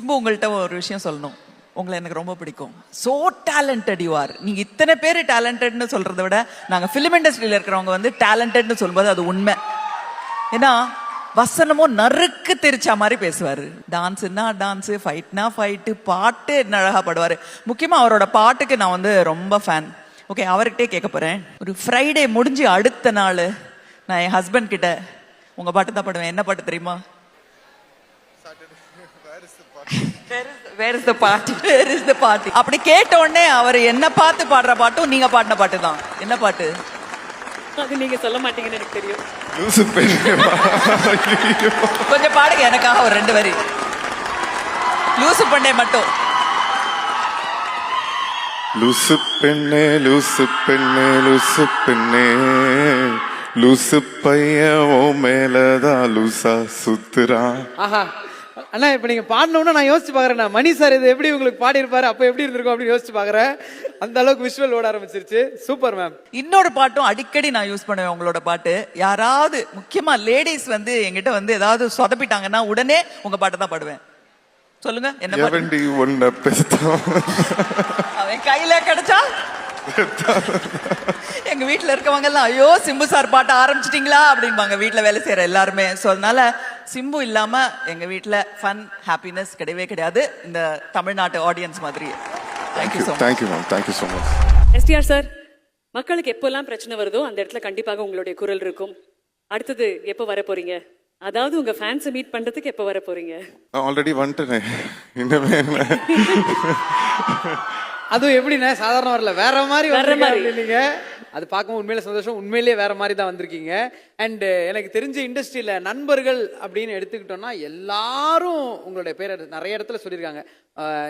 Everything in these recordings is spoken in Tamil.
சிம்பு உங்கள்கிட்ட ஒரு விஷயம் சொல்லணும். உங்களை எனக்கு ரொம்ப பிடிக்கும். So talented you are. நீங்க இத்தனை பேர் டேலண்டட்னு சொல்றதை விட நாங்க ஃபிலிம் இண்டஸ்ட்ரியில இருக்கிறவங்க வந்து டேலண்டட்னு சொல்லும்போது அது உண்மை. ஏன்னா வசனமும் நறுக்கு தெரிச்சா மாதிரி பேசுவாரு. டான்ஸ்னா டான்ஸ், ஃபைட்னா ஃபைட்டு, பாட்டு என்ன அழகா பாடுவாரு. முக்கியமா அவரோட பாட்டுக்கு நான் வந்து ரொம்ப ஃபேன். ஓகே, அவர்கிட்டே கேட்க போறேன். ஒரு ஃப்ரைடே முடிஞ்சு அடுத்த நாள் நான் என் ஹஸ்பண்ட் கிட்ட உங்க பாட்டு தான் பாடுவேன். என்ன பாட்டு தெரியுமா? Where is the party? Where is the party? அப்படி கேட்ட உடனே அவர் என்ன பார்த்து பாடுற பாட்டும் நீங்க பாடின பாட்டு தான். என்ன பாட்டு? அது நீங்க சொல்ல மாட்டீங்கன்னு எனக்கு தெரியும். கொஞ்சம் பாடுங்க எனக்காக ஒரு 2 வரி. லூசு பண்ணே மட்டும். லூசு பெண்ணே லூசு பெண்ணே லூசு பெண்ணே லூசு பையன் ஓ மேலதான் லூசா சுத்துறான். ஆஹா அண்ணா, இப்போ நீங்கள் பாடணும்னா நான் யோசிச்சு பார்க்குறேன். மணி சார் இது எப்படி உங்களுக்கு பாடியிருப்பாரு, அப்போ எப்படி இருந்திருக்கும் அப்படின்னு யோசிச்சு பார்க்குறேன். அந்த அளவுக்கு விஷுவல் ஓட ஆரம்பிச்சிருச்சு. Super ma'am. இன்னொரு பாட்டும் அடிக்கடி நான் யூஸ் பண்ணுவேன் உங்களோட பாட்டு. யாராவது முக்கியமா லேடிஸ் வந்து என்கிட்ட வந்து ஏதாவது சொதப்பிட்டாங்கன்னா உடனே உங்க பாட்டு தான் பாடுவேன். சொல்லுங்க என்ன பாட்டு? ஒன்ன பெஸ்தான் அவன் கையில கிடைச்சா எங்க வீட்டுல இருக்கவங்க எல்லாம் ஐயோ சிம்பு சார் பாட்ட ஆரம்பிச்சிட்டீங்களா அப்படிம்பாங்க, வீட்டுல வேலை செய்யற எல்லாருமே. ஸோ அதனால சிம்பு இல்லாம எங்க வீட்டுல ஃபன் ஹாப்பினஸ் கிடையவே கிடையாது, இந்த தமிழ்நாட்டு ஆடியன்ஸ் மாதிரி. Thank you so much. Thank you ma'am, thank you so much. STR sir, மக்களுக்கு எப்போல்லாம் பிரச்சனை வருதோ அந்த இடத்துல கண்டிப்பாக உங்களுடைய குரல் இருக்கும். அடுத்தது எப்போ வர போறீங்க? அதாவது உங்க ஃபேன்ஸை மீட் பண்றதுக்கு எப்போ வர போறீங்க? ஆல்ரெடி வந்துட்டேன். இன்னமே அதுவும் எப்படின்னா சாதாரண வரல, வேற மாதிரி இல்லைங்க. அது பார்க்கும்போது உண்மையிலே சந்தோஷம். உண்மையிலேயே வேற மாதிரி தான் வந்திருக்கீங்க. அண்ட் எனக்கு தெரிஞ்ச இண்டஸ்ட்ரியில நண்பர்கள் அப்படின்னு எடுத்துக்கிட்டோம்னா எல்லாரும் உங்களுடைய பேரை நிறைய இடத்துல சொல்லியிருக்காங்க.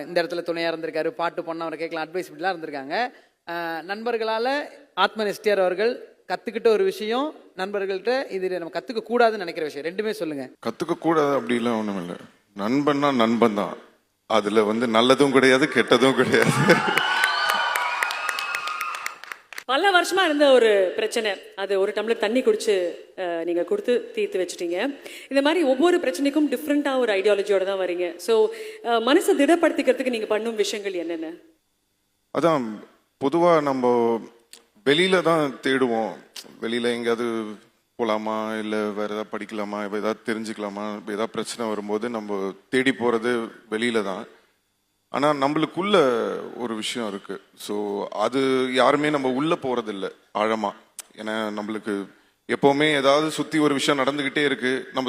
இந்த இடத்துல துணையா இருந்திருக்காரு, பாட்டு பண்ணவரை கேட்கலாம், அட்வைஸ் இப்படிலாம் இருந்திருக்காங்க. நண்பர்களால ஆத்மன் எஸ்டிஆர் அவர்கள் கத்துக்கிட்ட ஒரு விஷயம், நண்பர்கள்ட்ட இது நம்ம கத்துக்க கூடாதுன்னு நினைக்கிற விஷயம், ரெண்டுமே சொல்லுங்க. கத்துக்க கூடாது அப்படிலாம் ஒண்ணும் இல்லை. நண்பன்னா நண்பன் தான். அதுல வந்து நல்லதும் கிடையாது கெட்டதும் கிடையாது. பல வருஷமா இருந்த ஒரு பிரச்சனை, அது ஒரு டம்ளர் தண்ணி குடிச்சு நீங்க கொடுத்து தீர்த்து வச்சுட்டீங்க. இந்த மாதிரி ஒவ்வொரு பிரச்சனைக்கும் டிஃப்ரெண்டா ஒரு ஐடியாலஜியோட தான் வரீங்க. ஸோ மனசை திடப்படுத்திக்கிறதுக்கு நீங்க பண்ணும் விஷயங்கள் என்னென்ன? அதான் பொதுவா நம்ம வெளியில தான் தேடுவோம். வெளியில எங்கேயாவது போகலாமா, இல்லை வேற ஏதாவது படிக்கலாமா, இப்போ ஏதாவது தெரிஞ்சுக்கலாமா, இப்போ ஏதாவது பிரச்சனை வரும்போது நம்ம தேடி போறது வெளியில தான். ஆனால் நம்மளுக்குள்ள ஒரு விஷயம் இருக்கு. ஸோ அது யாருமே நம்ம உள்ள போறது இல்லை ஆழமா. ஏன்னா நம்மளுக்கு எப்பவுமே ஏதாவது சுத்தி ஒரு விஷயம் நடந்துகிட்டே இருக்கு. நம்ம